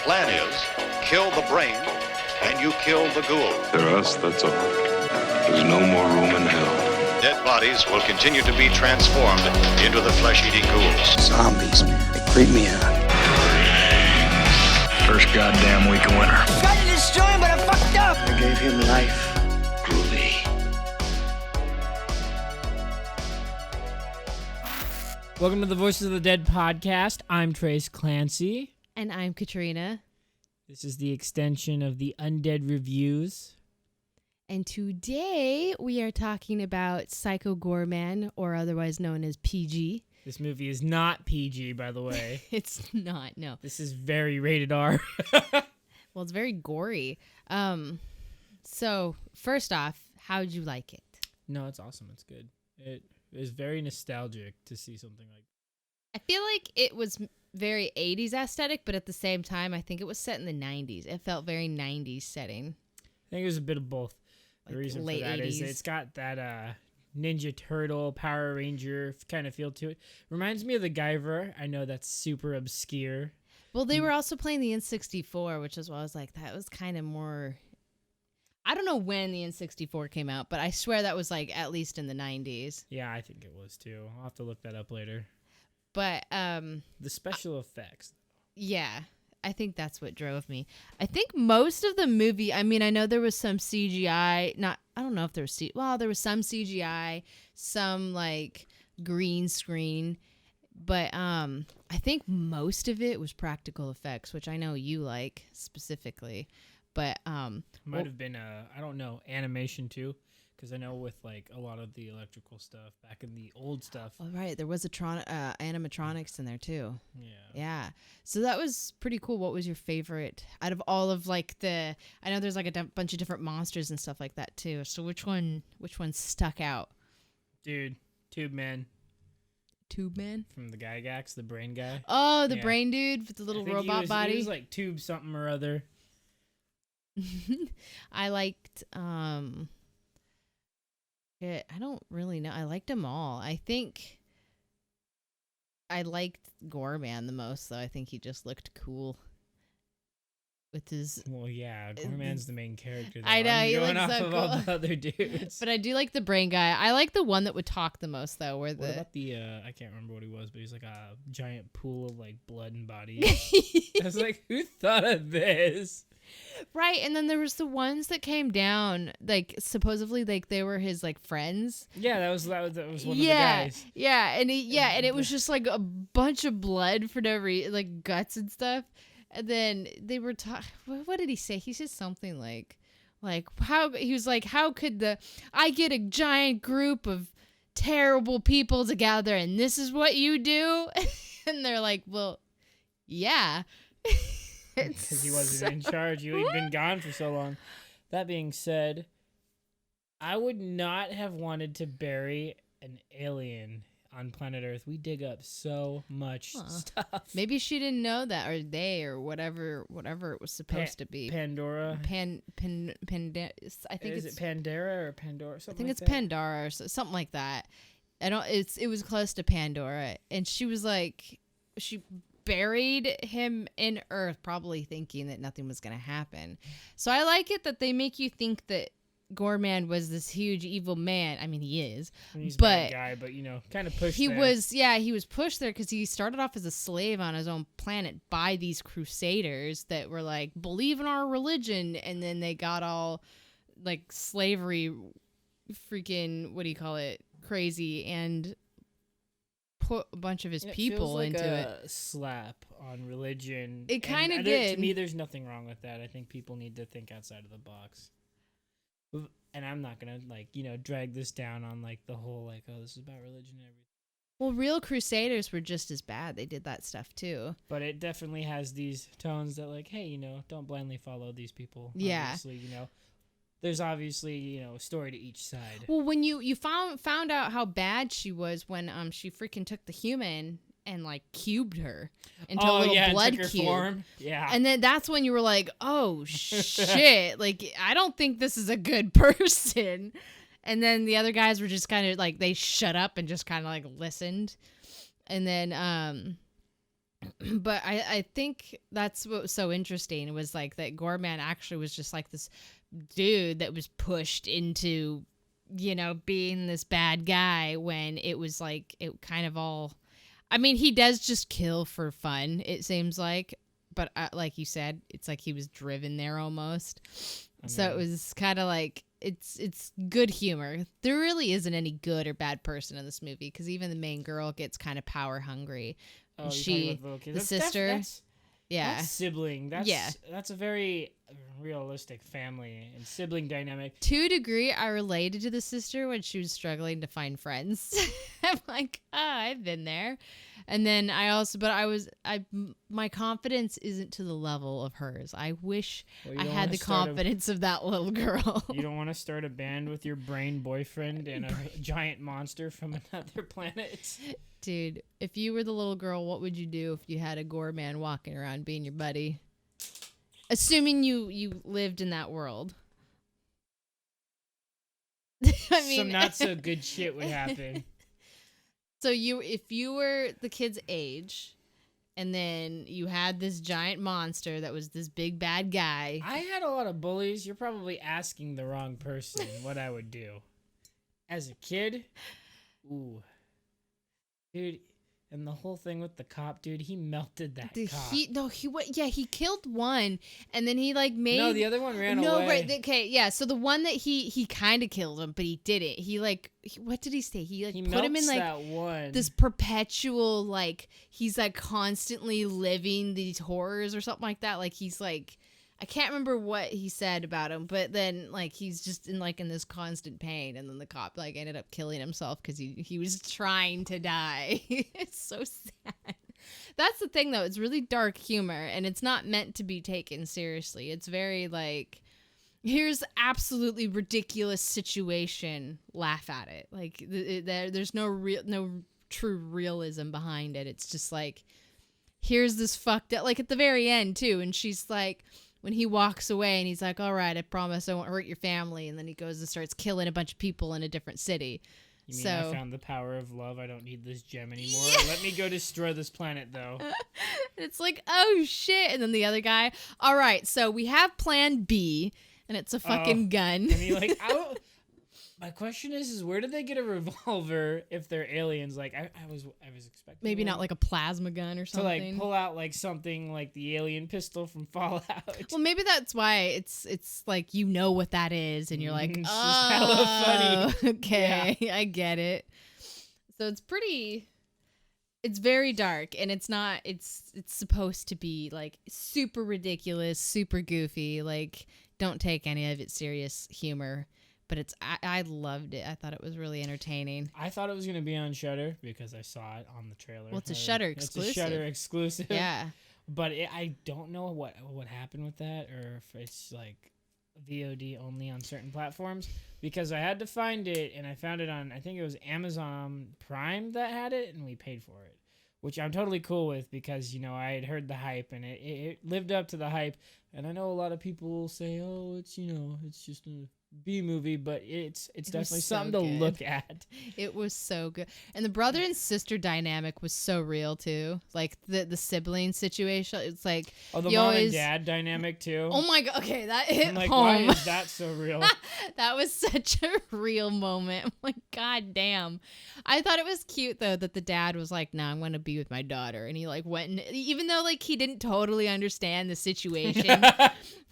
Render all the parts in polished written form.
plan is, kill the brain, and you kill the ghoul. For us, that's all. There's no more room in hell. Dead bodies will continue to be transformed into the flesh-eating ghouls. Zombies, man. They creep me out. First goddamn week of winter. Tried to destroy him, but I fucked up. I gave him life. Groovy. Welcome to the Voices of the Dead podcast. I'm Trace Clancy. And I'm Katrina. This is the extension of the Undead Reviews. And today we are talking about Psycho Goreman, or otherwise known as PG. This movie is not PG, by the way. It's not, no. This is very rated R. Well, it's very gory. So, first off, how'd you like it? No, it's awesome. It's good. It is very nostalgic to see something like that. I feel like it was very 80s aesthetic, but at the same time, I think it was set in the 90s. It felt very 90s setting. I think it was a bit of both. The Like reason for late that 80s. is it's got that Ninja Turtle, Power Ranger kind of feel to it. Reminds me of the Guyver. I know that's super obscure. Well, they were also playing the N64, which is why I was like, that was kind of more... I don't know when the N64 came out, but I swear that was like at least in the 90s. Yeah, I think it was too. I'll have to look that up later. But The special effects. yeah, I think that's what drove me. I think most of the movie, I mean, I know there was some CGI, I don't know if there was, there was some CGI, some like green screen, but I think most of it was practical effects, which I know you like specifically. But Might have been I don't know, animation too, because I know with like a lot of the electrical stuff back in the old stuff. oh right, there was animatronics in there too. Yeah. Yeah, so that was pretty cool. What was your favorite out of all of like I know there's like a bunch of different monsters and stuff like that too. So which one stuck out? Dude, Tube Man Tube Man? from the Gygax, the brain guy. Oh, the Yeah. brain dude with the little I think robot body. He was like Tube something or other. I liked I don't really know. I liked them all. I think I liked Goreman the most, though. I think he just looked cool with his. Well, yeah, Goreman's the main character. Though. I know, I'm he going looks off so of all cool. the other dudes. But I do like the brain guy. I like the one that would talk the most, though. What about the I can't remember what he was, but he's like a giant pool of like blood and body. I was like, who thought of this? Right, and then there was the ones that came down, like supposedly like they were his like friends. Yeah, that was one of the guys. Yeah, and and it was just like a bunch of blood for no reason, like guts and stuff. And then they were what did he say? He said something like how he was like, how could I get a giant group of terrible people together and this is what you do? And they're like, well, yeah. Because he wasn't in charge. He'd been gone for so long. That being said, I would not have wanted to bury an alien on planet Earth. We dig up so much stuff. Maybe she didn't know that, or they, or whatever it was supposed to be. Pandora. I think Is it Pandora or Pandora? I think it's Pandora or something like that. It was close to Pandora, and she was like, she buried him in earth, probably thinking that nothing was going to happen. So I like it that they make you think that Goreman was this huge evil man. I mean, he is. He's but a bad guy, but kind of pushed he there. he was pushed there because he started off as a slave on his own planet by these crusaders that were like, believe in our religion, and then they got all like slavery freaking, what do you call it, crazy, and put a bunch of his people it feels like into a slap on religion. It kind of And did. To me, there's nothing wrong with that. I think people need to think outside of the box. And I'm not gonna drag this down on like the whole like, oh, this is about religion and everything. Well, real crusaders were just as bad. They did that stuff too. But it definitely has these tones that like, hey, don't blindly follow these people. Yeah. Obviously, there's obviously, a story to each side. Well, when you found out how bad she was when she freaking took the human and like cubed her into a little blood and took her cube. form. Yeah. And then that's when you were like, oh shit, like I don't think this is a good person. And then the other guys were just kind of like, they shut up and just kind of like listened. And then But I think that's what was so interesting. It was like that Goreman actually was just like this dude that was pushed into, being this bad guy when it was like it kind of all. I mean, he does just kill for fun, it seems like. But like you said, it's like he was driven there almost. So it was kind of like it's good humor. There really isn't any good or bad person in this movie because even the main girl gets kind of power hungry. Oh, The sister, that's sibling. That's a very realistic family and sibling dynamic. To a degree, I related to the sister when she was struggling to find friends. I'm like, I've been there. And then my confidence isn't to the level of hers. I wish I had the confidence of that little girl. You don't want to start a band with your brain boyfriend and a giant monster from another planet? Dude, if you were the little girl, what would you do if you had a Goreman walking around being your buddy? Assuming you lived in that world. I mean, some not so good shit would happen. So if you were the kid's age, and then you had this giant monster that was this big bad guy. I had a lot of bullies. You're probably asking the wrong person what I would do. As a kid, ooh. Dude, and the whole thing with the cop, dude, he melted that cop. He killed one, and then he made... No, the other one ran away. No, right, okay, yeah, so the one that he kind of killed him, but he didn't. What did he say? He put him in, that one. this perpetual, he's, constantly living these horrors or something like that. He's, I can't remember what he said about him, but then he's just in this constant pain, and then the cop ended up killing himself because he was trying to die. It's so sad. That's the thing though, it's really dark humor and it's not meant to be taken seriously. It's very here's absolutely ridiculous situation, laugh at it. There's no true realism behind it. It's just here's this fucked up, at the very end too, and she's when he walks away and he's like, all right, I promise I won't hurt your family. And then he goes and starts killing a bunch of people in a different city. You mean I found the power of love? I don't need this gem anymore. Yeah. Let me go destroy this planet, though. It's oh, shit. And then the other guy, all right, so we have plan B, and it's a fucking gun. And he my question is where did they get a revolver if they're aliens? I was expecting maybe not a plasma gun or something. To pull out something like the alien pistol from Fallout. Well, maybe that's why it's what that is, and you're oh, it's hella funny. Okay, yeah. I get it. So it's very dark, and it's supposed to be super ridiculous, super goofy. Don't take any of it serious humor. But I loved it. I thought it was really entertaining. I thought it was going to be on Shudder because I saw it on the trailer. Well, it's a Shudder exclusive. It's a Shudder exclusive. Yeah. But I don't know what happened with that, or if it's VOD only on certain platforms, because I had to find it, and I found it on, I think it was Amazon Prime that had it, and we paid for it, which I'm totally cool with because, I had heard the hype, and it lived up to the hype. And I know a lot of people say, oh, it's, it's just a B movie, but it's definitely something to look at. It was so good. And the brother and sister dynamic was so real too. The sibling situation. It's the mom and dad dynamic too. Oh my god. Okay, that hit home. Why is that so real? That was such a real moment. I'm god damn. I thought it was cute though that the dad was no, I'm gonna be with my daughter, and he went and even though he didn't totally understand the situation,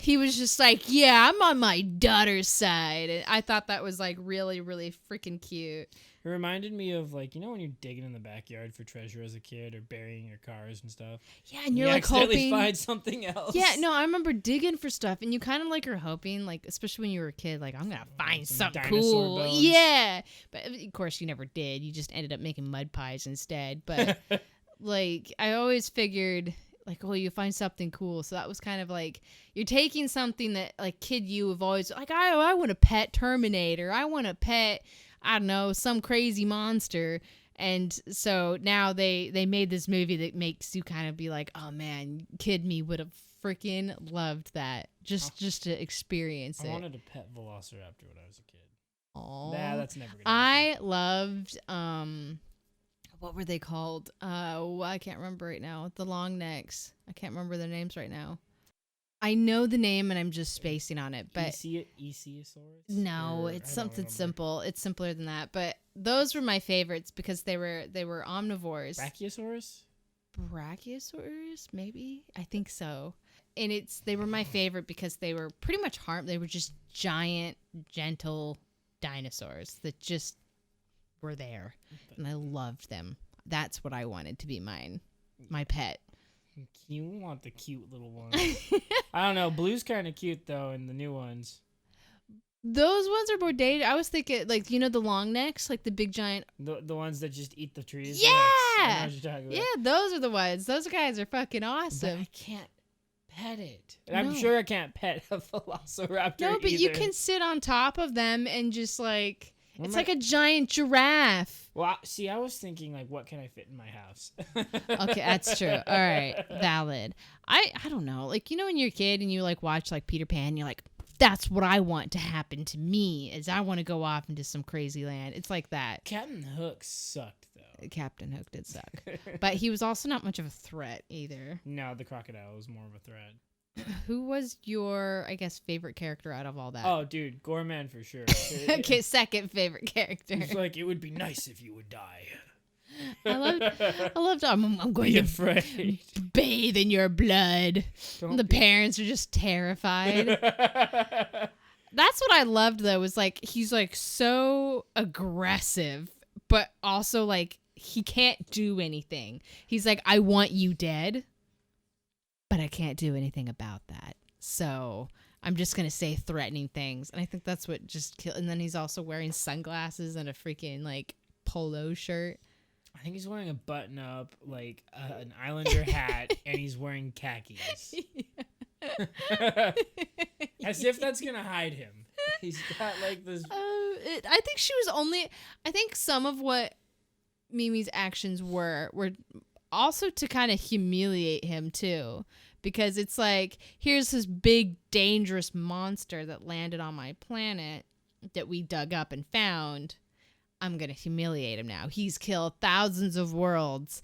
he was just yeah, I'm on my daughter's side. And I thought that was really, really freaking cute. It reminded me of when you're digging in the backyard for treasure as a kid, or burying your cars and stuff. Yeah, and you're accidentally hoping find something else. Yeah, no, I remember digging for stuff, and you kind of are hoping, especially when you were a kid, I'm gonna find something cool. Bones. Yeah, but of course you never did. You just ended up making mud pies instead. But I always figured. Oh, you find something cool. So that was kind of you're taking something that kid you have always I want a pet Terminator. I want a pet, I don't know, some crazy monster. And so now they made this movie that makes you kind of be oh man, kid me would have freaking loved that just to experience it. I wanted a pet Velociraptor when I was a kid. Oh, nah, that's never gonna happen. I loved what were they called? I can't remember right now. The long necks. I can't remember their names right now. I know the name and I'm just spacing on it, but Esiosaurus? no, it's something simple. It's simpler than that. But those were my favorites because they were omnivores. Brachiosaurus, maybe? I think so. And they were my favorite because they were pretty much they were just giant, gentle dinosaurs that just were there. And I loved them. That's what I wanted to be my pet. You want the cute little one. I don't know. Blue's kind of cute, though, in the new ones. Those ones are more dated. I was thinking, like, you know, the long necks, like the big giant. The ones that just eat the trees. Yeah. I know what you're talking about. Yeah, those are the ones. Those guys are fucking awesome. But I can't pet it. And I'm sure I can't pet a velociraptor. No, but you can sit on top of them and just like. It's like a giant giraffe. Well, see, I was thinking, like, what can I fit in my house? Okay, that's true. All right, valid. I don't know. Like, you know when you're a kid and you, like, watch, like, Peter Pan, you're like, that's what I want to happen to me, is I want to go off into some crazy land. It's like that. Captain Hook sucked, though. Captain Hook did suck. But he was also not much of a threat, either. No, the crocodile was more of a threat. Who was your, I guess, favorite character out of all that? Oh, dude, Goreman for sure. Okay, second favorite character. It's like, it would be nice if you would die. I loved. I'm going be to afraid. Bathe in your blood. The parents are just terrified. That's what I loved, though, was like he's like so aggressive, but also like he can't do anything. He's like, I want you dead, but I can't do anything about that. So I'm just going to say threatening things. And I think that's what just killed. And then he's also wearing sunglasses and a freaking like polo shirt. I think he's wearing a button up, like an Islander hat, and he's wearing khakis. As if that's going to hide him. He's got like this. I think she was only. I think some of what Mimi's actions were also to kind of humiliate him too, because it's like, here's this big dangerous monster that landed on my planet that we dug up and found. I'm gonna humiliate him now. He's killed thousands of worlds.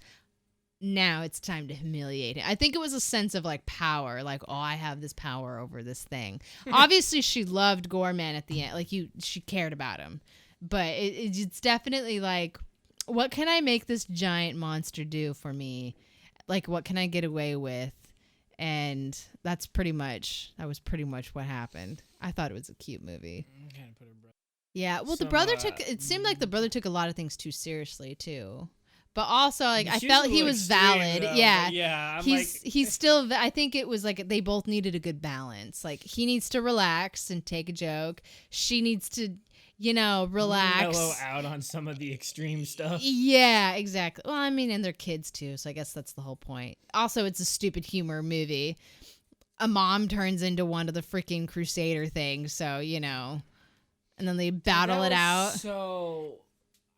Now it's time to humiliate him. I think it was a sense of like power, like, oh, I have this power over this thing. Obviously she loved Goreman at the end, like she cared about him, but it's definitely like, what can I make this giant monster do for me? Like, what can I get away with? And that was pretty much what happened. I thought it was a cute movie. Kind of put her brother. Yeah, well, it seemed like the brother took a lot of things too seriously too. But also, like, I felt he was valid. Though, yeah, he's still. I think it was like they both needed a good balance. Like, he needs to relax and take a joke. She needs to, relax. Mellow out on some of the extreme stuff. Yeah, exactly. Well, I mean, and they're kids too, so I guess that's the whole point. Also, it's a stupid humor movie. A mom turns into one of the freaking Crusader things, so and then they battle it out. So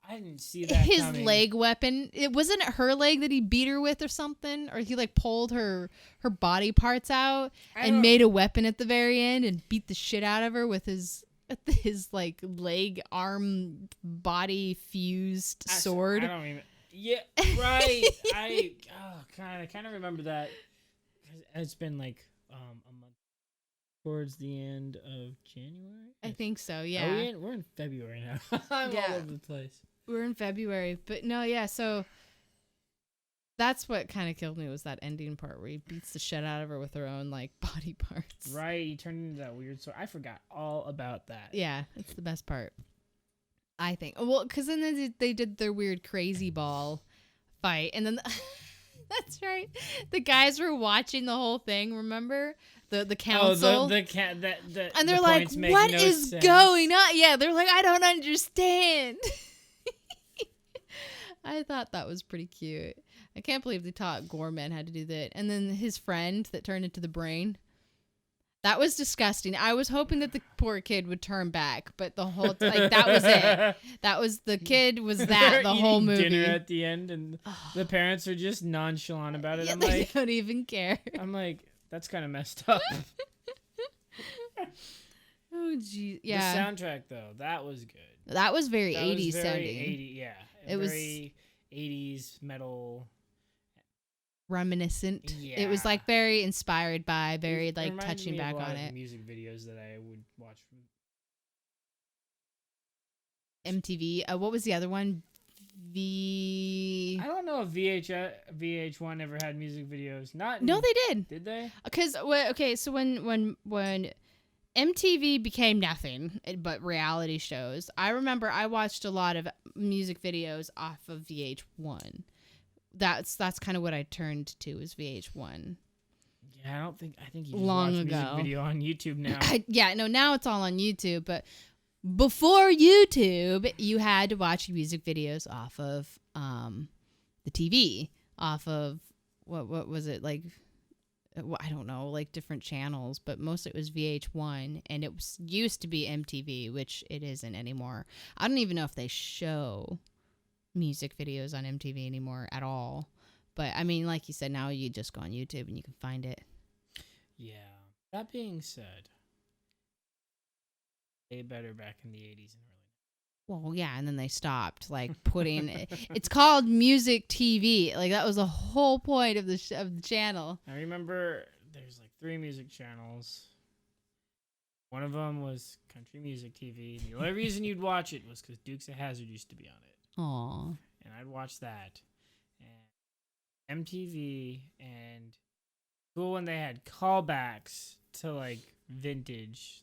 I didn't see that. His coming. leg weapon. It wasn't her leg that he beat her with or something, or he like pulled her body parts out and made a weapon at the very end and beat the shit out of her with his like leg, arm, body fused sword. I don't even. Yeah, right. I kind of remember that. It's been like a month. Towards the end of January? I think so, yeah. We're in February now. I'm all over the place. We're in February. But no, yeah, so that's what kind of killed me, was that ending part where he beats the shit out of her with her own, like, body parts. Right, he turned into that weird sword. I forgot all about that. Yeah, it's the best part, I think. Well, because then they did their weird crazy ball fight, and then... That's right. The guys were watching the whole thing, remember? The council. Oh, the and they're like, what is going on? Yeah, they're like, I don't understand. I thought that was pretty cute. I can't believe they taught Goreman how to do that. And then his friend that turned into the brain. That was disgusting. I was hoping that the poor kid would turn back, but the whole that was it. That was the kid was that the whole movie. Dinner at the end, and the parents are just nonchalant about it. Yeah, I'm they like, don't even care. I'm like, that's kind of messed up. Oh geez, yeah. The soundtrack though, that was good. That was very 80s sounding. sounding. 80, yeah. It was. 80s metal. Reminiscent. Yeah. It was like very inspired by, very It like reminded touching me of back a lot on of it. music videos that I would watch from MTV. What was the other one? I don't know if VH1 ever had music videos. No, they did. Did they? Because okay, so when MTV became nothing but reality shows, I remember I watched a lot of music videos off of VH1. That's kind of what I turned to, was VH1. Yeah, I think you just Long watch ago. music video on YouTube now. Now it's all on YouTube, but before YouTube, you had to watch music videos off of the TV, off of what was it, like, I don't know, like different channels, but mostly it was VH1, and it used to be MTV, which it isn't anymore. I don't even know if they show music videos on MTV anymore at all. But I mean, like you said, now you just go on YouTube and you can find it. Yeah. That being said, way better back in the 80s and early. Well, yeah, and then they stopped like putting it's called music TV. Like that was the whole point of the channel. I remember there's like 3 music channels. One of them was Country Music TV. The only reason you'd watch it was because Dukes of Hazzard used to be on it. Aw. And I'd watch that. And MTV, and cool when they had callbacks to like vintage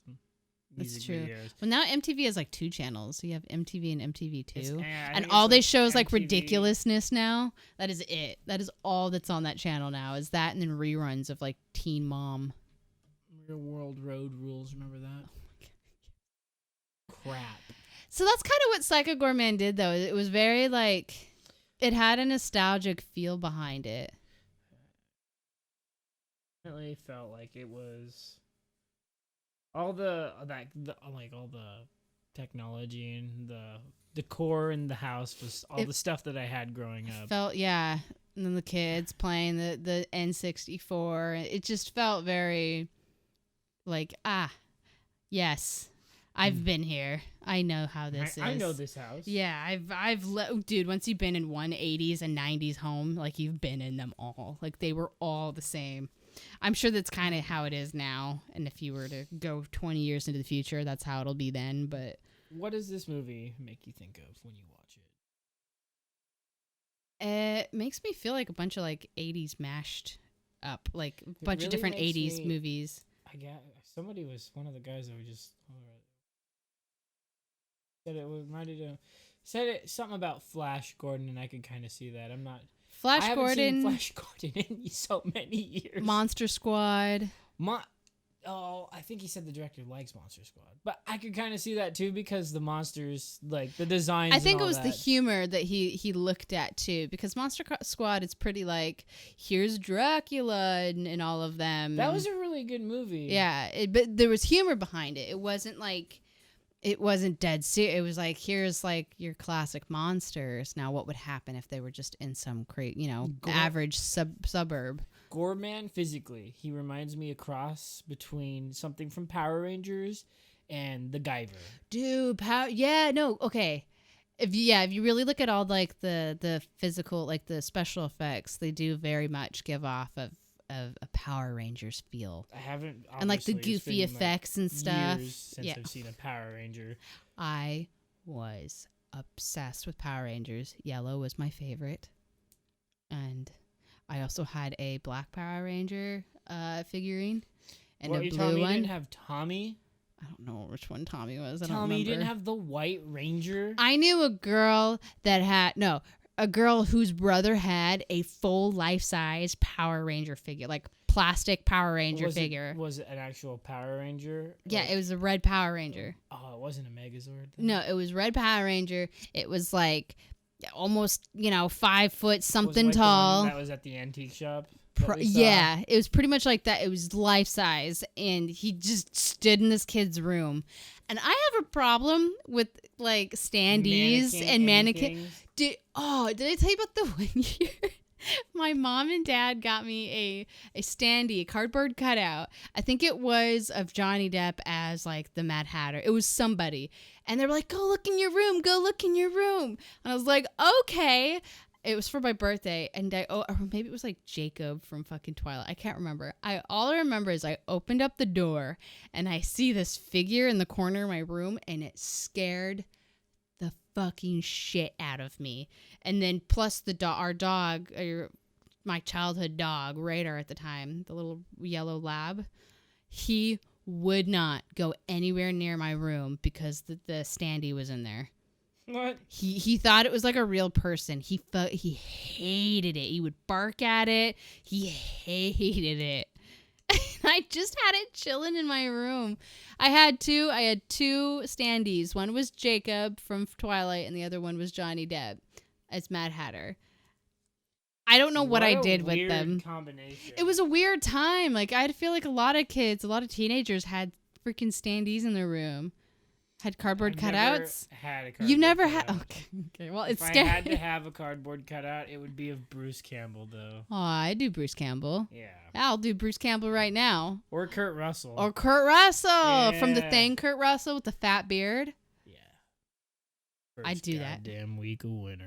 music That's true. videos. Well, now MTV has like 2 channels. So you have MTV and MTV2. I And think all it's, they like, show is like MTV. ridiculousness now. That is it. That is all that's on that channel now, is that and then reruns of like Teen Mom. Real World Road Rules, remember that? Crap. So that's kind of what Psycho Goreman did, though. It was very like, it had a nostalgic feel behind it. Definitely felt like it was all the technology and the decor in the house was all the stuff that I had growing up. Felt, yeah. And then the kids playing the N64. It just felt very like, yes, I've been here. I know how this is. I know this house. Yeah, dude, once you've been in one 80s and 90s home, like you've been in them all. Like they were all the same. I'm sure that's kind of how it is now. And if you were to go 20 years into the future, that's how it'll be then. But what does this movie make you think of when you watch it? it makes me feel like a bunch of like 80s mashed up, like a bunch of really different makes 80s me- movies. I got somebody was one of the guys that we just said it reminded him. Said it something about Flash Gordon, and I could kind of see that. I Flash haven't Gordon, seen Flash Gordon in so many years. Monster Squad. I think he said the director likes Monster Squad, but I could kind of see that too because the monsters, like the designs. I think and it all was the that. humor that he looked at too, because Monster Squad is pretty like, here's Dracula and all of them. That was a really good movie. Yeah, but there was humor behind it. It wasn't like, it wasn't dead serious. It was like, here's like your classic monsters. Now, what would happen if they were just in some average suburb? Goreman physically, he reminds me a cross between something from Power Rangers and the Guyver. Dude, okay. If you really look at all like the physical, like the special effects, they do very much give off of a Power Rangers feel. I haven't, And like the obviously, it's goofy been, effects and stuff. years since I've seen a Power Ranger. I was obsessed with Power Rangers. Yellow was my favorite. And I also had a black Power Ranger figurine and What, a you blue telling me one. You didn't have Tommy? I don't know which one Tommy was. I don't Tell me remember. you didn't have the White Ranger? I knew a girl a girl whose brother had a full life-size Power Ranger figure, like plastic Power Ranger figure. Was it an actual Power Ranger? Yeah, Like- it was a red Power Ranger. Oh, it wasn't a Megazord? Then? No, it was red Power Ranger. It was like almost, 5 foot something Was it like the tall. one that was at the antique shop? that we saw? Yeah, it was pretty much like that. It was life size, and he just stood in this kid's room. And I have a problem with like standees and mannequin. anythings. Did I tell you about the one year? My mom and dad got me a standee, a cardboard cutout. I think it was of Johnny Depp as like the Mad Hatter. It was somebody. And they were like, go look in your room. Go look in your room. And I was like, okay. It was for my birthday, and or maybe it was like Jacob from fucking Twilight. I can't remember. All I remember is I opened up the door, and I see this figure in the corner of my room, and it scared the fucking shit out of me. And then plus our dog, my childhood dog, Radar at the time, the little yellow lab, he would not go anywhere near my room because the standee was in there. What? He thought it was like a real person. He hated it. He would bark at it. He hated it. I just had it chilling in my room. I had two standees. One was Jacob from Twilight, and the other one was Johnny Depp as Mad Hatter. I don't know what I did with them. Combination. It was a weird time. Like, I feel like a lot of teenagers had freaking standees in their room. Had cardboard cutouts? Had a cardboard You've never cutout. had... Okay. Well, it's if scary. I had to have a cardboard cutout, it would be of Bruce Campbell, though. Oh, I do Bruce Campbell. Yeah. I'll do Bruce Campbell right now. Or Kurt Russell. Or Kurt Russell. Yeah. From The Thing, Kurt Russell with the fat beard. Yeah. I'd do that. Goddamn week of winter.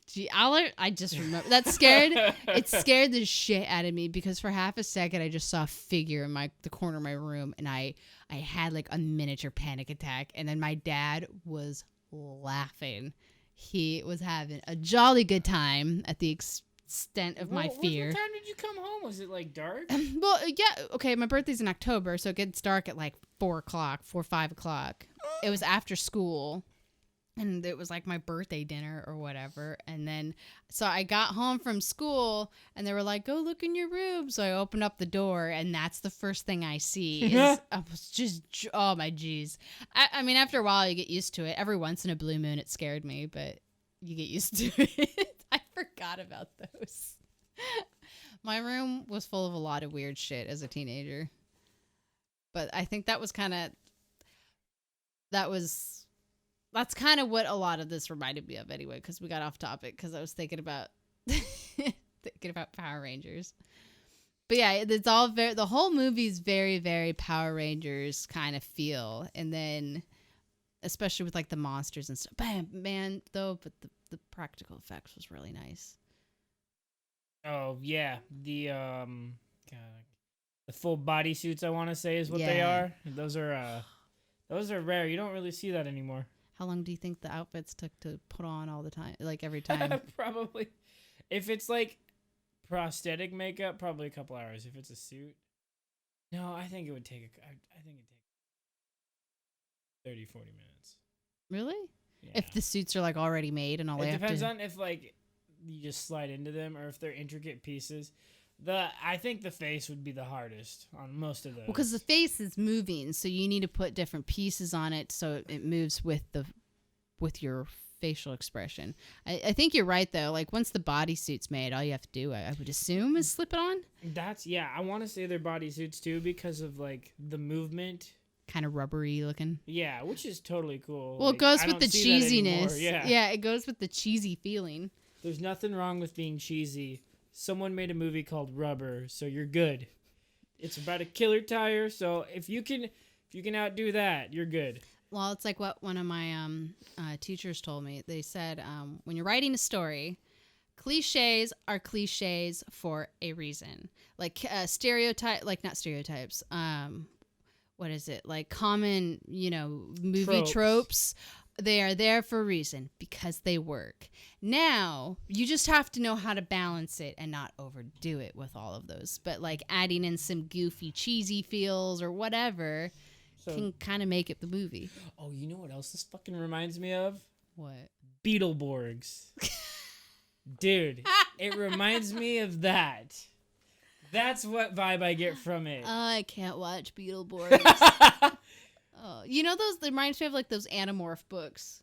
Gee, I just remember. It scared the shit out of me because for half a second I just saw a figure in the corner of my room, and I had like a miniature panic attack, and then my dad was laughing. He was having a jolly good time at the extent of my fear. What time did you come home? Was it like dark? Well, yeah. Okay, my birthday's in October, so it gets dark at like 4 o'clock, 5 o'clock. It was after school. And it was like my birthday dinner or whatever. And then, so I got home from school and they were like, go look in your room. So I opened up the door and that's the first thing I see. I was just, oh my geez. I mean, after a while you get used to it. Every once in a blue moon it scared me, but you get used to it. I forgot about those. My room was full of a lot of weird shit as a teenager. But I think that's kind of what a lot of this reminded me of anyway, because we got off topic because I was thinking about Power Rangers. But yeah, it's all the whole movie's very, very Power Rangers kind of feel. And then especially with like the monsters and stuff. But the practical effects was really nice. Oh yeah. The full body suits, I want to say, is what they are. Those are rare. You don't really see that anymore. How long do you think the outfits took to put on all the time? Like every time? Probably. If it's like prosthetic makeup, probably a couple hours. If it's a suit, no, I think it would take 30, 40 minutes. Really? Yeah. If the suits are like already made and all they have to... It depends on if like you just slide into them or if they're intricate pieces. I think the face would be the hardest on most of those. Well, because the face is moving, so you need to put different pieces on it so it moves with your facial expression. I think you're right though. Like once the bodysuit's made, all you have to do, I would assume, is slip it on. I want to say they're bodysuits too because of like the movement. Kind of rubbery looking. Yeah, which is totally cool. Well, like, it goes I with the don't see that anymore. cheesiness. Yeah, it goes with the cheesy feeling. There's nothing wrong with being cheesy. Someone made a movie called Rubber, so you're good. It's about a killer tire, so if you can outdo that, you're good. Well, it's like what one of my teachers told me. They said when you're writing a story, cliches are cliches for a reason. Like not stereotypes. What is it? Like common, movie tropes. They are there for a reason because they work. Now, you just have to know how to balance it and not overdo it with all of those. But like adding in some goofy, cheesy feels or whatever can kind of make it the movie. Oh, you know what else this fucking reminds me of? What? Beetleborgs. Dude, it reminds me of that. That's what vibe I get from it. I can't watch Beetleborgs. Oh, those? It reminds me of like those Animorph books.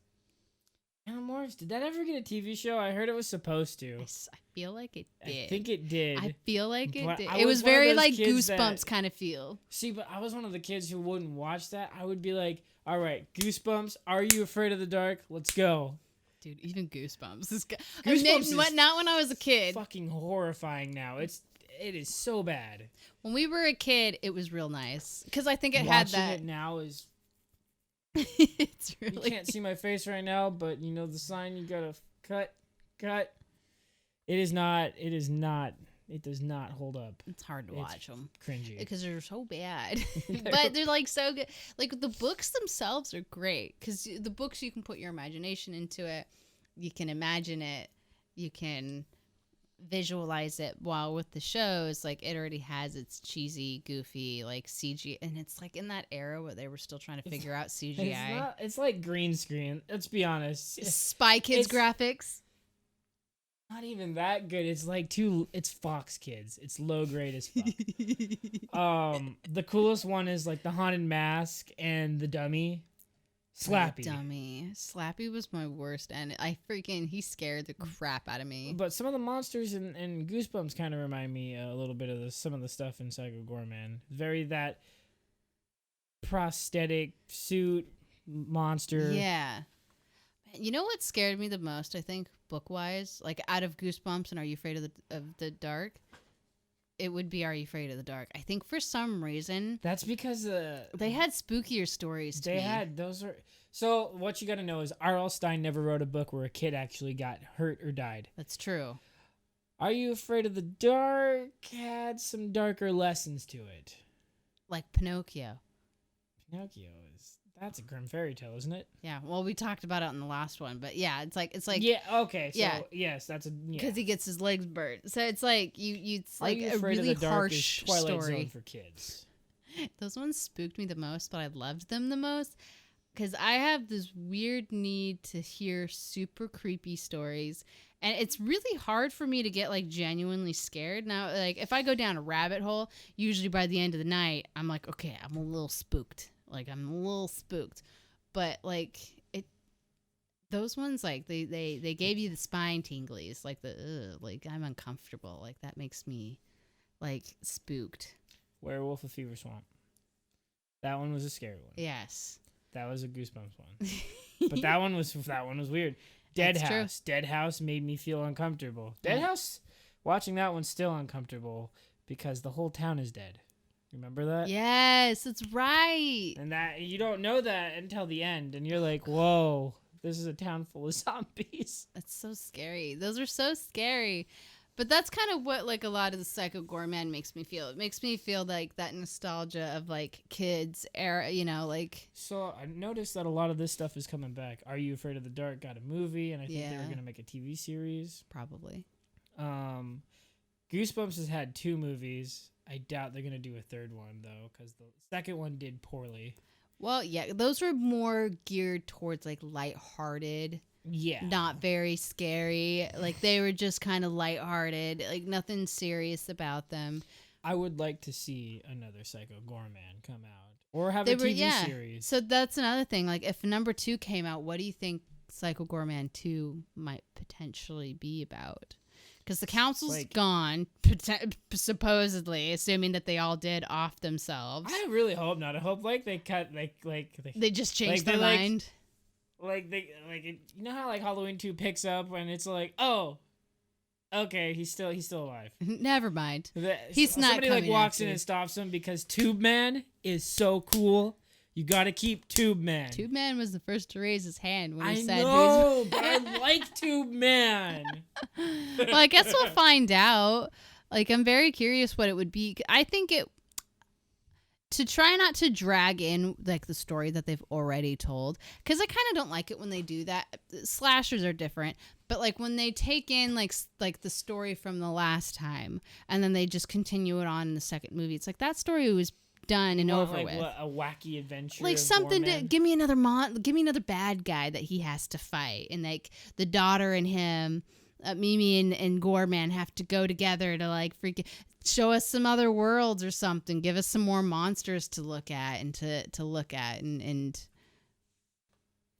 Animorphs? Did that ever get a TV show? I heard it was supposed to. I feel like it did. I think it did. I feel like it But did. I It was was one of very those like kids Goosebumps kind of feel. See, but I was one of the kids who wouldn't watch that. I would be like, all right, Goosebumps, are you afraid of the dark? Let's go. Dude, even Goosebumps. Goosebumps Not when I was a kid. Fucking horrifying now. It is so bad. When we were a kid, it was real nice. Because I think it Watching had that. it now is... It's really... You can't see my face right now, but the sign, you gotta Cut. It is not. It does not hold up. It's hard to watch them. Cringy. Because they're so bad. But they're like so good. Like the books themselves are great. Because the books, you can put your imagination into it. You can imagine it. You can visualize it. While with the shows, like it already has its cheesy, goofy, like CG. And it's like in that era where they were still trying to figure out CGI. It's like green screen. Let's be honest. Spy Kids graphics. Not even that good. It's like it's Fox Kids. It's low grade as fuck. The coolest one is like the Haunted Mask and the Dummy. Slappy. Slappy was my worst, and he scared the crap out of me. But some of the monsters and Goosebumps kind of remind me a little bit of some of the stuff in Psycho Goreman. Very that prosthetic suit monster. Yeah. You know what scared me the most, I think, book-wise? Like, out of Goosebumps and Are You Afraid of the Dark? It would be Are You Afraid of the Dark. I think for some reason... That's because... they had spookier stories to me. So, what you gotta know is R.L. Stine never wrote a book where a kid actually got hurt or died. That's true. Are You Afraid of the Dark had some darker lessons to it. Like Pinocchio. That's a grim fairy tale, isn't it? Yeah, well, we talked about it in the last one, but yeah, it's like yeah, okay, so yeah. Yes, that's a because he gets his legs burnt. So it's like it's Are like You a Afraid really of the Dark harsh is Twilight story Zone for kids. Those ones spooked me the most, but I loved them the most because I have this weird need to hear super creepy stories, and it's really hard for me to get like genuinely scared. Now, like if I go down a rabbit hole, usually by the end of the night, I'm like, okay, I'm a little spooked. But like those ones, like they gave you the spine tinglies, like like I'm uncomfortable, like that makes me like spooked. Werewolf of Fever Swamp. That one was a scary one. Yes. That was a Goosebumps one. But that one was weird. Dead That's House. true. Dead House made me feel uncomfortable. Dead House, watching that one's still uncomfortable because the whole town is dead. Remember that? Yes, that's right. And that you don't know that until the end, and you're like, "Whoa, this is a town full of zombies." That's so scary. Those are so scary. But that's kind of what like a lot of the Psycho Goreman makes me feel. It makes me feel like that nostalgia of like kids era, like. So I noticed that a lot of this stuff is coming back. Are You Afraid of the Dark got a movie, and I think they were gonna make a TV series. Probably. Goosebumps has had 2 movies. I doubt they're gonna do a third one though, because the second one did poorly. Well, yeah, those were more geared towards like lighthearted. Yeah. Not very scary. Like they were just kind of lighthearted, like nothing serious about them. I would like to see another Psycho Goreman come out or have a TV series. So that's another thing. Like if number 2 came out, what do you think Psycho Goreman 2 might potentially be about? Because the council's gone, supposedly, assuming that they all did off themselves. I really hope not. I hope they cut they just changed their mind. You know how like Halloween 2 picks up when it's like, oh, okay, he's still alive. Never mind. He's not. Somebody like walks in and stops him because Tube Man is so cool. You gotta keep Tube Man. Tube Man was the first to raise his hand when he said, I know, but I like Tube Man. Well, I guess we'll find out. Like, I'm very curious what it would be. I think to try not to drag in like the story that they've already told, because I kind of don't like it when they do that. Slashers are different, but like when they take in like the story from the last time and then they just continue it on in the second movie, it's like that story was done and over with. What, a wacky adventure, like something to give me another bad guy that he has to fight, and like the daughter and him, Mimi and Goreman have to go together to like freaking show us some other worlds or something, give us some more monsters to look at and to look at and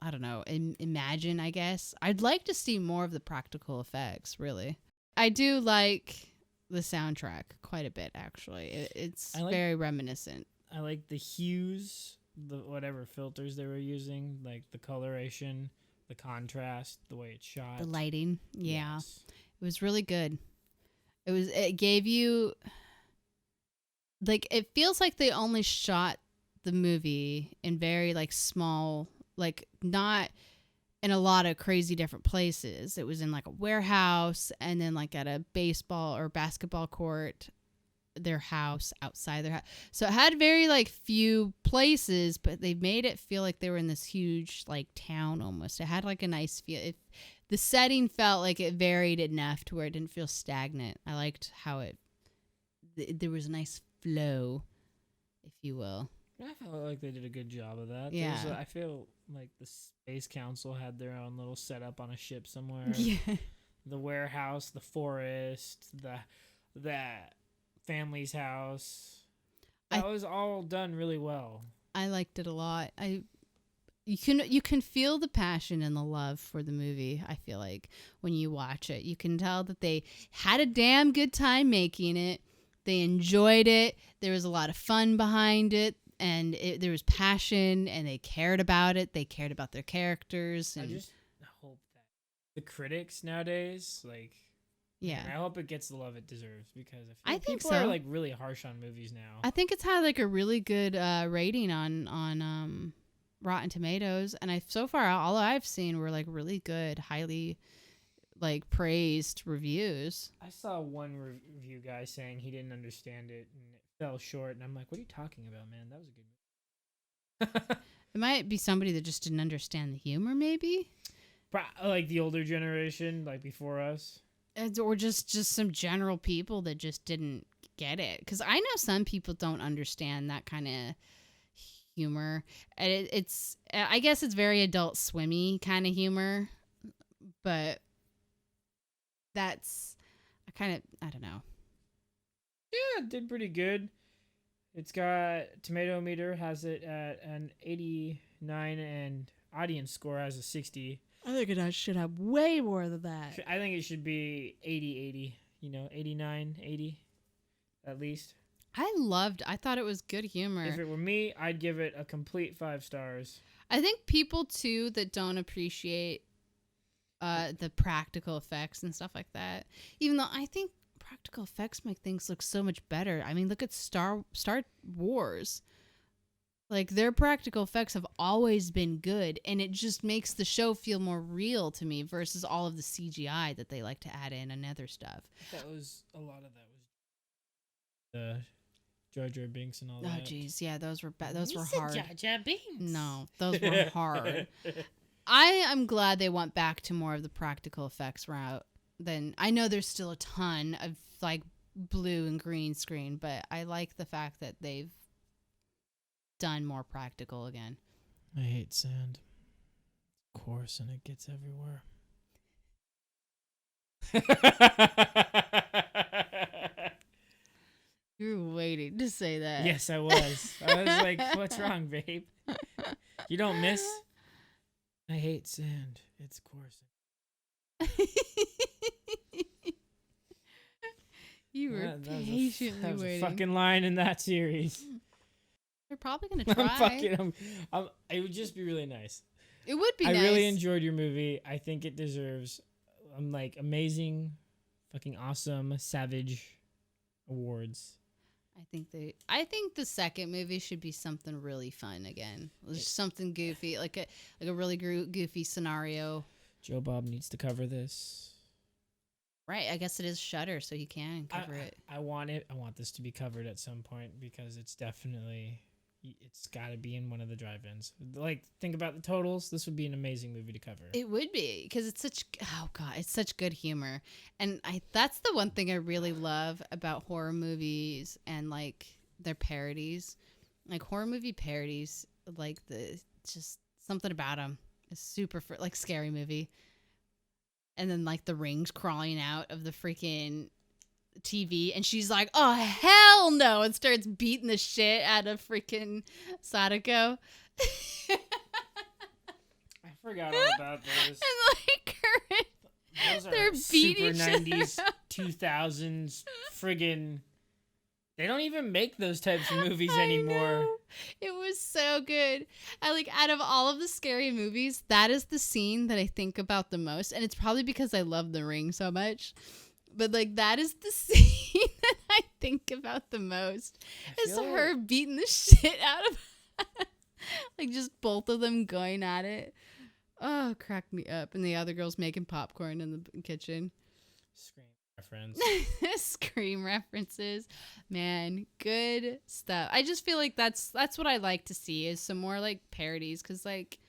I don't know, imagine. I guess I'd like to see more of the practical effects. Really, I do like the soundtrack quite a bit, actually. It's very reminiscent. I like the hues, the whatever filters they were using, like the coloration, the contrast, the way it's shot, the lighting. Yeah, yes. It was really good. It gave you like, it feels like they only shot the movie in very like small, like not in a lot of crazy different places. It was in like a warehouse, and then like at a baseball or basketball court, their house, outside their house. So it had very like few places, but they made it feel like they were in this huge like town almost. It had like a nice feel. The setting felt like it varied enough to where it didn't feel stagnant. I liked how there was a nice flow, if you will. I felt like they did a good job of that. Yeah. I feel like the Space Council had their own little setup on a ship somewhere. Yeah. The warehouse, the forest, the family's house. That was all done really well. I liked it a lot. You can feel the passion and the love for the movie. I feel like when you watch it, you can tell that they had a damn good time making it. They enjoyed it. There was a lot of fun behind it, and there was passion, and they cared about it. They cared about their characters. And I just hope that the critics nowadays, like, yeah, I hope it gets the love it deserves, because I think people so. are like really harsh on movies now. I think it's had like a really good rating on Rotten Tomatoes, and so far all I've seen were like really good, highly like praised reviews. I saw one review guy saying he didn't understand it and it fell short, and I'm like, what are you talking about, man? That was a good movie. It might be somebody that just didn't understand the humor, maybe, like the older generation, like before us. or just some general people that just didn't get it. Because I know some people don't understand that kind of humor, and it's I guess it's very Adult Swimmy kind of humor, but that's I don't know. Yeah, it did pretty good. It's got tomato meter has it at an 89 and audience score has a 60. I think it should have way more than that. I think it should be 80, 89, 80 at least. I thought it was good humor. If it were me, I'd give it a complete 5 stars. I think people too that don't appreciate the practical effects and stuff like that, even though I think practical effects make things look so much better. I mean, look at Star Wars. Like, their practical effects have always been good, and it just makes the show feel more real to me versus all of the CGI that they like to add in and other stuff. That was a lot of that was the Jar Jar Binks and all that. Oh, geez, yeah, those were hard. Jar Jar Binks. No, those were hard. I am glad they went back to more of the practical effects route. Then I know there's still a ton of like blue and green screen, but I like the fact that they've done more practical again. I hate sand. Of course, and it gets everywhere. You were waiting to say that. Yes, I was. I was like, what's wrong, babe? You don't miss? I hate sand. It's coarse. You were That was patiently a waiting. fucking line in that series. They're probably gonna try. It would just be really nice. It would be I nice. really enjoyed your movie. I think it deserves amazing, fucking awesome, savage awards. I think the second movie should be something really fun again. Just something goofy, like a really goofy scenario. Joe Bob needs to cover this. Right, I guess it is Shudder, so he can cover it. I want it. I want this to be covered at some point because it's got to be in one of the drive-ins. Like, think about the totals. This would be an amazing movie to cover. It would be, because it's such good humor. And that's the one thing I really love about horror movies and like their parodies. Like horror movie parodies, like just something about them is super like Scary Movie. And then like the rings crawling out of the freaking TV, and she's like, "Oh hell no!" and starts beating the shit out of freaking Sadako. I forgot all about those. And like Those are they're beating super each 90s, other up. 2000s, friggin'. They don't even make those types of movies I anymore. know. It was so good. I like, out of all of the scary movies, that is the scene that I think about the most, and it's probably because I love The Ring so much. But like, that is the scene that I think about the most. Is her beating the shit out of like just both of them going at it. Oh, cracked me up. And the other girl's making popcorn in the kitchen. Scream reference. Scream references. Man, good stuff. I just feel like that's what I like to see is some more like parodies, because like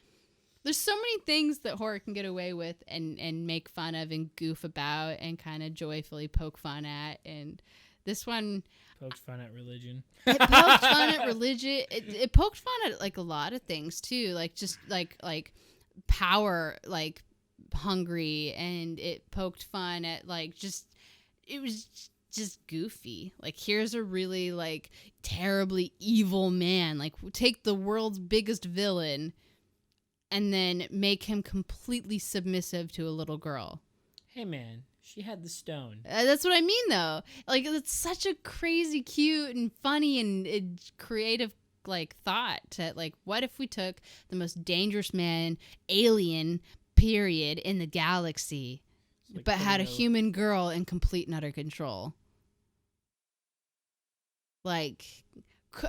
there's so many things that horror can get away with and make fun of and goof about and kind of joyfully poke fun at. And this one poked fun at religion. It poked fun at religion. It poked fun at like a lot of things too, like just like power, like hungry, and it poked fun at like just it was just goofy. Like, here's a really like terribly evil man, like take the world's biggest villain and then make him completely submissive to a little girl. Hey man, she had the stone. That's what I mean though. Like, it's such a crazy cute and funny and creative like thought to like, what if we took the most dangerous man, alien period in the galaxy, like, but had a human girl in complete and utter control, like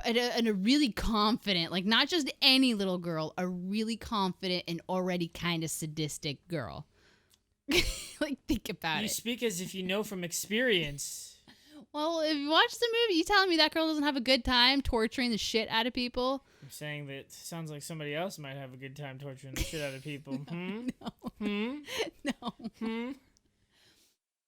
and a really confident, like not just any little girl, a really confident and already kind of sadistic girl. Like, think about it. You speak as if you know from experience. Well, if you watch the movie, you telling me that girl doesn't have a good time torturing the shit out of people? I'm saying that it sounds like somebody else might have a good time torturing the shit out of people. No. No. No.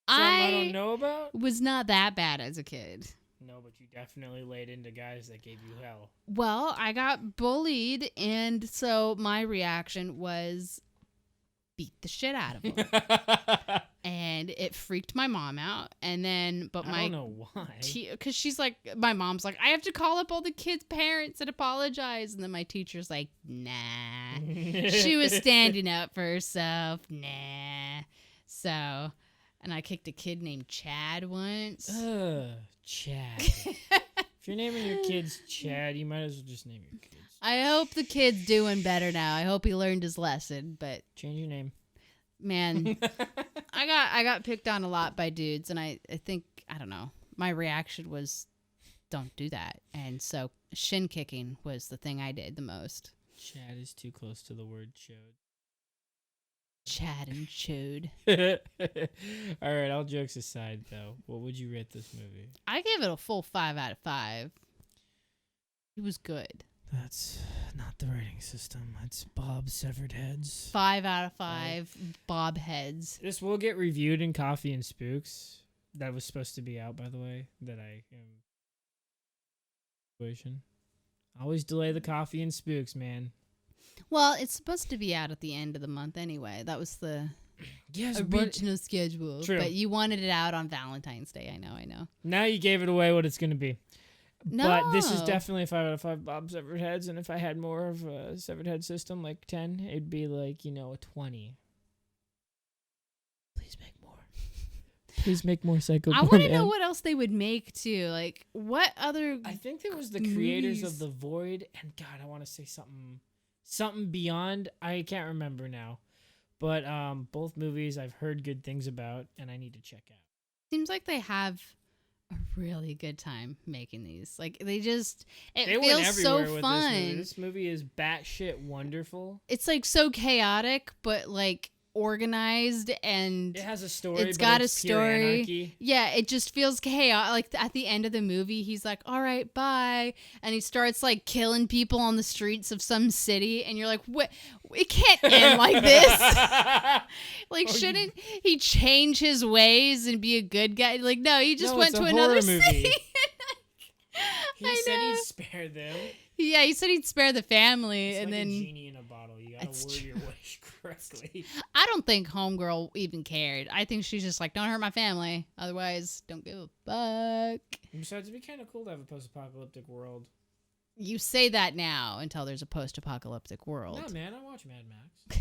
I don't know about? Was not that bad as a kid. No, but you definitely laid into guys that gave you hell. Well, I got bullied, and so my reaction was beat the shit out of him. And it freaked my mom out. And then, but I don't know why. Because she's like, my mom's like, I have to call up all the kids' parents and apologize. And then my teacher's like, nah. She was standing up for herself. Nah. So, and I kicked a kid named Chad once. Chad. If you're naming your kids Chad, you might as well just name your kids. I hope the kid's doing better now. I hope he learned his lesson, but change your name. Man, I got picked on a lot by dudes, and I think, I don't know, my reaction was, don't do that. And so shin kicking was the thing I did the most. Chad is too close to the word chode. Chad and chode. All right, all jokes aside, though, what would you rate this movie? I gave it a full 5 out of 5. It was good. That's not the rating system. It's Bob's Severed Heads. 5 out of 5 Bob heads. This will get reviewed in Coffee and Spooks. That was supposed to be out, by the way. That I am. Always delay the Coffee and Spooks, man. Well, it's supposed to be out at the end of the month anyway. That was the original schedule. True. But you wanted it out on Valentine's Day. I know. Now you gave it away what it's going to be. No. But this is definitely a 5 out of 5 Bob Severed Heads, and if I had more of a Severed Head system, like 10, it'd be like, a 20. Please make more. Please make more Psycho Goreman. I want to know what else they would make, too. Like, what other I think it was the creators of The Void, and God, I want to say something beyond. I can't remember now. But both movies I've heard good things about, and I need to check out. Seems like they have a really good time making these. Like, they feels so fun. This movie is batshit wonderful. It's like so chaotic, but like organized, and it has a story. It's got a story. Yeah, it just feels chaotic. Like at the end of the movie, he's like, "All right, bye," and he starts like killing people on the streets of some city, and you're like, "What? It can't end like this." Like, shouldn't he change his ways and be a good guy? Like, no, he just went to another city. He said he'd spare them. Yeah, he said he'd spare the family, it's and like then a genie in a bottle. You gotta word your wish correctly. I don't think Homegirl even cared. I think she's just like, don't hurt my family, otherwise, don't give a fuck. Besides, it'd be kind of cool to have a post-apocalyptic world. You say that now until there's a post-apocalyptic world. No, man, I watch Mad Max.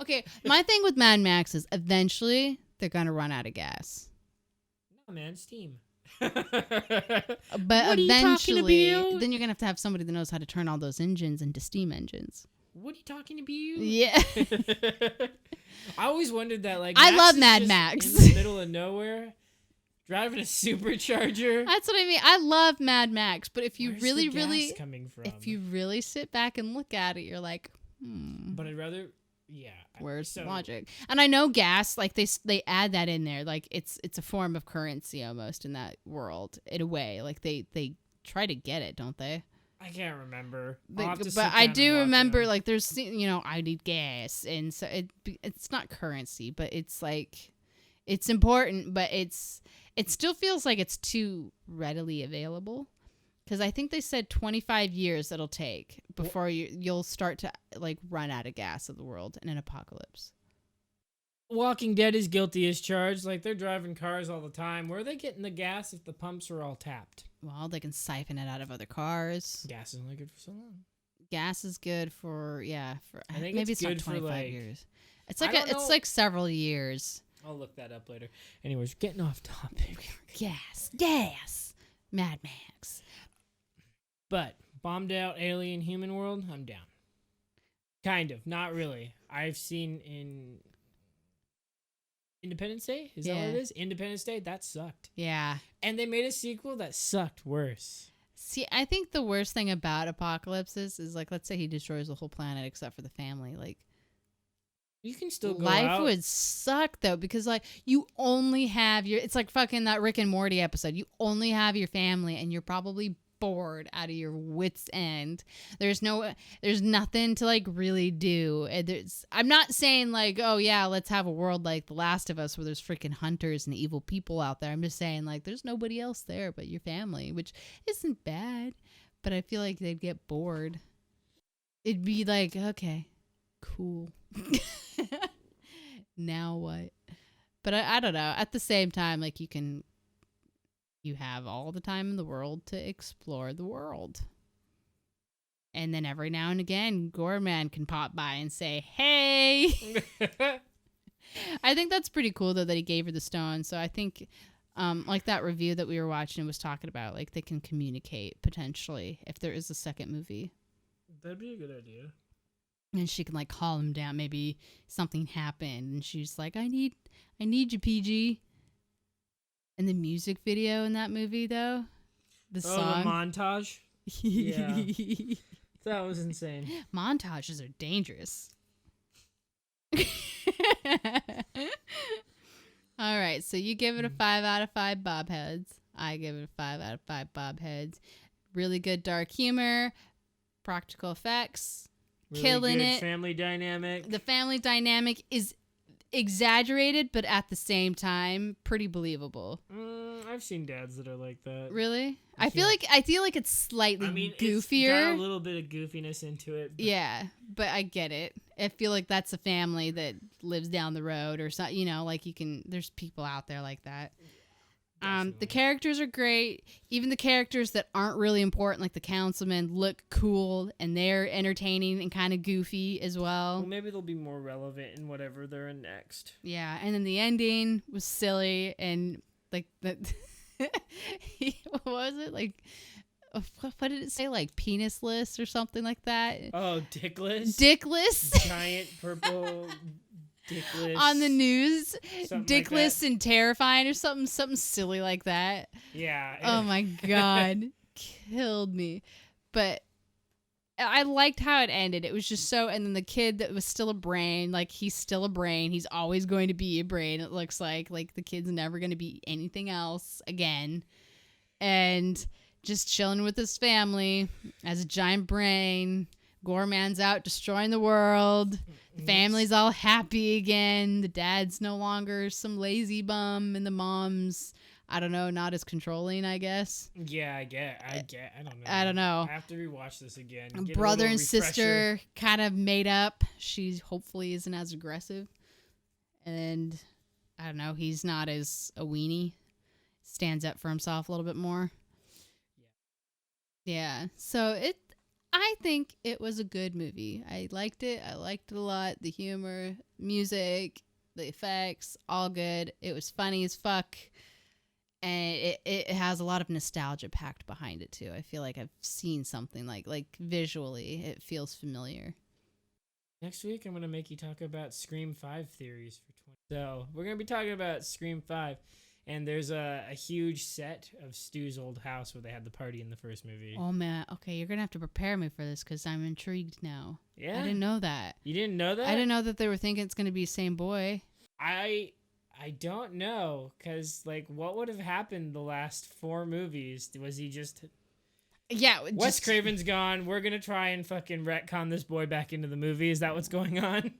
Okay, my thing with Mad Max is eventually they're gonna run out of gas. No, man, steam. But eventually, then you're gonna have somebody that knows how to turn all those engines into steam engines. What are you talking about? You? Yeah. I always wondered that. Like, I Max love is Mad just Max. in the middle of nowhere, driving a supercharger. That's what I mean. I love Mad Max, but if you Where's really coming from? if you really sit back and look at it, you're like, But I'd rather Yeah. Where's So- logic? And I know gas, like they add that in there, like it's a form of currency almost in that world in a way. Like they try to get it, don't they? I can't remember. But I do remember like there's I need gas, and so it's not currency, but it's like it's important, but it still feels like it's too readily available. Because I think they said 25 years it'll take before you'll start to like run out of gas of the world in an apocalypse. Walking Dead is guilty as charged. Like, they're driving cars all the time. Where are they getting the gas if the pumps are all tapped? Well, they can siphon it out of other cars. Gas is only good for so long. Gas is good for I think maybe it's it's good not for, 25 like- years. It's I like don't it's know. like several years. I'll look that up later. Anyways, getting off topic. Gas, Mad Max. But bombed out alien human world, I'm down. Kind of, not really. I've seen in Independence Day. Is that what it Yeah. is? Independence Day. That sucked. Yeah. And they made a sequel that sucked worse. See, I think the worst thing about apocalypses is like, let's say he destroys the whole planet except for the family. Like, You can still go life out. would suck though, because like you only have it's like fucking that Rick and Morty episode. You only have your family, and you're probably bored out of your wits end. There's nothing to like really do. I'm not saying like, oh yeah, let's have a world like The Last of Us where there's freaking hunters and evil people out there. I'm just saying like there's nobody else there but your family, which isn't bad, but I feel like they'd get bored. It'd be like, okay, cool. Now what? But I don't know. At the same time, like you have all the time in the world to explore the world. And then every now and again, Goreman can pop by and say, hey. I think that's pretty cool, though, that he gave her the stone. So I think, like that review that we were watching was talking about, like they can communicate potentially if there is a second movie. That'd be a good idea. And she can like call him down. Maybe something happened, and she's like, "I need you, PG." And the music video in that movie, though, the song, the montage. Yeah. That was insane. Montages are dangerous. All right, so you give it a 5 out of 5 bob heads. I give it a 5 out of 5 bob heads. Really good dark humor, practical effects. Really Killing good it. Family dynamic. The family dynamic is exaggerated, but at the same time, pretty believable. I've seen dads that are like that. Really? I feel like it's slightly goofier. It's got a little bit of goofiness into it. Yeah, but I get it. I feel like that's a family that lives down the road or something. You know, like there's people out there like that. The characters are great. Even the characters that aren't really important, like the councilman, look cool and they're entertaining and kind of goofy as well. Well, maybe they'll be more relevant in whatever they're in next. Yeah, and then the ending was silly and like that. What was it like? What did it say? Like penisless or something like that? Oh, dickless. Dickless. Giant purple dickless. On the news, Something like dickless that. and terrifying or something silly like that. Yeah. Oh my god, killed me. But I liked how it ended. It was just so, and then the kid that was still a brain, like he's still a brain. He's always going to be a brain. It looks like the kid's never going to be anything else again, and just chilling with his family as a giant brain. Goreman's out destroying the world. The family's all happy again. The dad's no longer some lazy bum, and the mom's, I don't know, not as controlling, I guess. Yeah, I don't know. I don't know. I have to rewatch this again. Get a Brother little and refresher. sister kind of made up. She hopefully isn't as aggressive. And I don't know, he's not as a weenie. Stands up for himself a little bit more. Yeah. So I think it was a good movie. I liked it. I liked it a lot. The humor, music, the effects, all good. It was funny as fuck. And it has a lot of nostalgia packed behind it too. I feel like I've seen something like visually it feels familiar. Next week, I'm going to make you talk about Scream 5 theories for 20. So, we're going to be talking about Scream 5. And there's a huge set of Stu's old house where they had the party in the first movie. Oh man, okay, you're gonna have to prepare me for this because I'm intrigued now. Yeah, I didn't know that. You didn't know that? I didn't know that they were thinking it's gonna be the same boy. I don't know, because like, what would have happened the last 4 movies? Was he just? Yeah, Wes Craven's gone. We're gonna try and fucking retcon this boy back into the movie. Is that what's going on?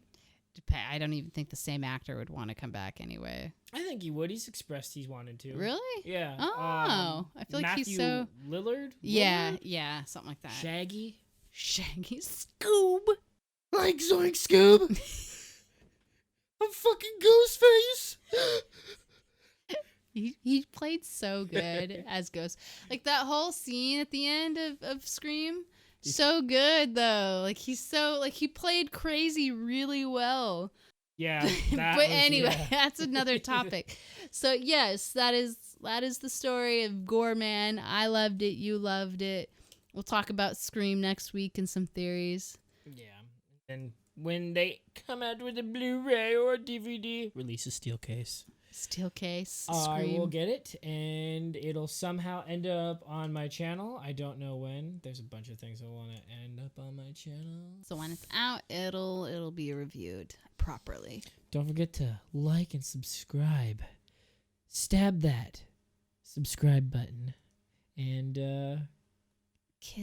I don't even think the same actor would want to come back anyway. I think he would. He's expressed he's wanted to. Really? Yeah. Oh, I feel like Matthew he's so Lillard. Yeah, something like that. Shaggy. Scoob. Like Zoink Scoob. I'm fucking Ghostface. He played so good as Ghost. Like that whole scene at the end of Scream. So good though. Like he's so like he played crazy really well. Yeah. But anyway, that's another topic. So yes, that is the story of Goreman. I loved it. You loved it. We'll talk about Scream next week and some theories. Yeah. And when they come out with a Blu-ray or DVD, release a steel case. Steel case. I Scream. will get it, and it'll somehow end up on my channel. I don't know when. There's a bunch of things I want to end up on my channel. So when it's out, it'll be reviewed properly. Don't forget to like and subscribe. Stab that subscribe button, and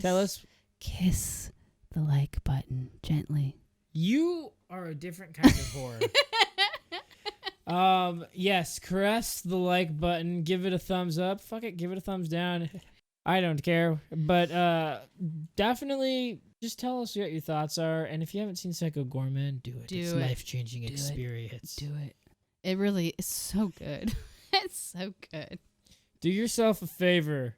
tell us. Kiss the like button gently. You are a different kind of horror. Yes, caress the like button, give it a thumbs up. Fuck it, give it a thumbs down. I don't care. But definitely just tell us what your thoughts are. And if you haven't seen Psycho Goreman, do it. It's a life-changing experience. Do it. It really is so good. It's so good. Do yourself a favor.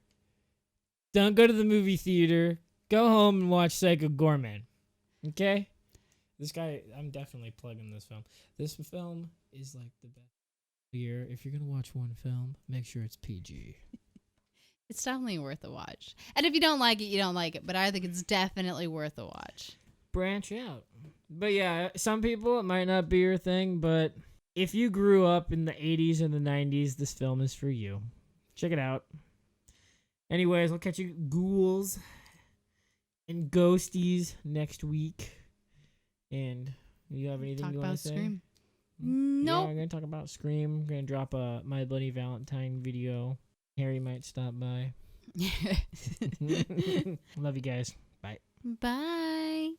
Don't go to the movie theater. Go home and watch Psycho Goreman. Okay? This guy, I'm definitely plugging this film. This film is like the best year. If you're going to watch one film, make sure it's PG. It's definitely worth a watch. And if you don't like it, you don't like it. But I think it's definitely worth a watch. Branch out. But yeah, some people, it might not be your thing. But if you grew up in the 80s and the 90s, this film is for you. Check it out. Anyways, I'll catch you ghouls and ghosties next week. And you have anything you want to say? Scream. No. Nope. Yeah, I'm going to talk about Scream. I'm going to drop a My Bloody Valentine video. Harry might stop by. Love you guys. Bye. Bye.